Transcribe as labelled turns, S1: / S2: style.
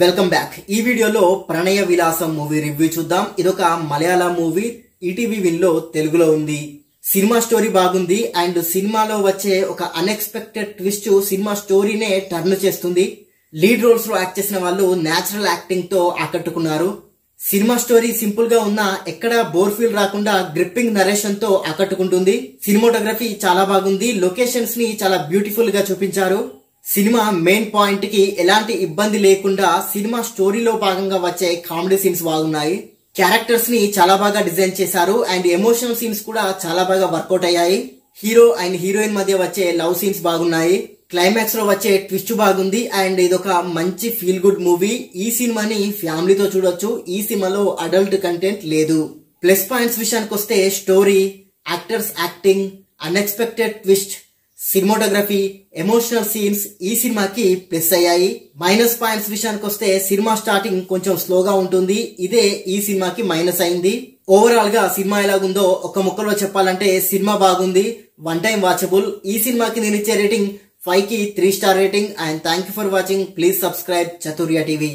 S1: Welcome back. ఈ వీడియోలో ప్రణయ విలాసం movie review చూద్దాం. ఇదొక మలయాళ మూవీ, ఈటీవీ విన్ లో తెలుగులో ఉంది. సినిమా స్టోరీ బాగుంది అండ్ సినిమాలో వచ్చే ఒక అన్ఎక్స్పెక్టెడ్ ట్విస్ట్ సినిమా స్టోరీనే టర్న్ చేస్తుంది. లీడ్ రోల్స్ లో యాక్ట్ చేసిన వాళ్ళు నేచురల్ యాక్టింగ్ తో ఆకట్టుకున్నారు. సినిమా స్టోరీ సింపుల్ గా ఉన్నా ఎక్కడ బోర్ ఫీల్ రాకుండా గ్రిప్పింగ్ నరేషన్ తో ఆకట్టుకుంటుంది. సినిమాటోగ్రఫీ చాలా బాగుంది, లొకేషన్స్ ని చాలా బ్యూటిఫుల్ గా చూపించారు. సినిమా మెయిన్ పాయింట్ కి ఎలాంటి ఇబ్బంది లేకుండా సినిమా స్టోరీలో భాగంగా వచ్చే కామెడీ సీన్స్ బాగున్నాయి. క్యారెక్టర్స్ ని చాలా బాగా డిజైన్ చేశారు అండ్ ఎమోషనల్ సీన్స్ కూడా చాలా బాగా వర్కౌట్ అయ్యాయి. హీరో అండ్ హీరోయిన్ మధ్య వచ్చే లవ్ సీన్స్ బాగున్నాయి. క్లైమాక్స్ లో వచ్చే ట్విస్ట్ బాగుంది అండ్ ఇదొక మంచి ఫీల్ గుడ్ మూవీ. ఈ సినిమాని ఫ్యామిలీతో చూడొచ్చు. ఈ సినిమాలో అడల్ట్ కంటెంట్ లేదు. ప్లస్ పాయింట్స్ విషయానికి వస్తే story, actors acting, unexpected twist, cinematography, emotional scenes ఈ సినిమాకి ప్లస్ అయ్యాయి. మైనస్ పాయింట్స్ విషయానికి వస్తే సినిమా స్టార్టింగ్ కొంచెం స్లోగా ఉంటుంది. ఇదే ఈ సినిమాకి మైనస్ అయింది. ఓవరాల్ గా సినిమా ఎలాగుందో ఒక ముక్కలో చెప్పాలంటే సినిమా బాగుంది, వన్ టైం వాచబుల్. ఈ సినిమాకి నేను ఇచ్చే రేటింగ్ 5 కి 3 star rating. And thank you for watching. Please subscribe చతుర్య TV.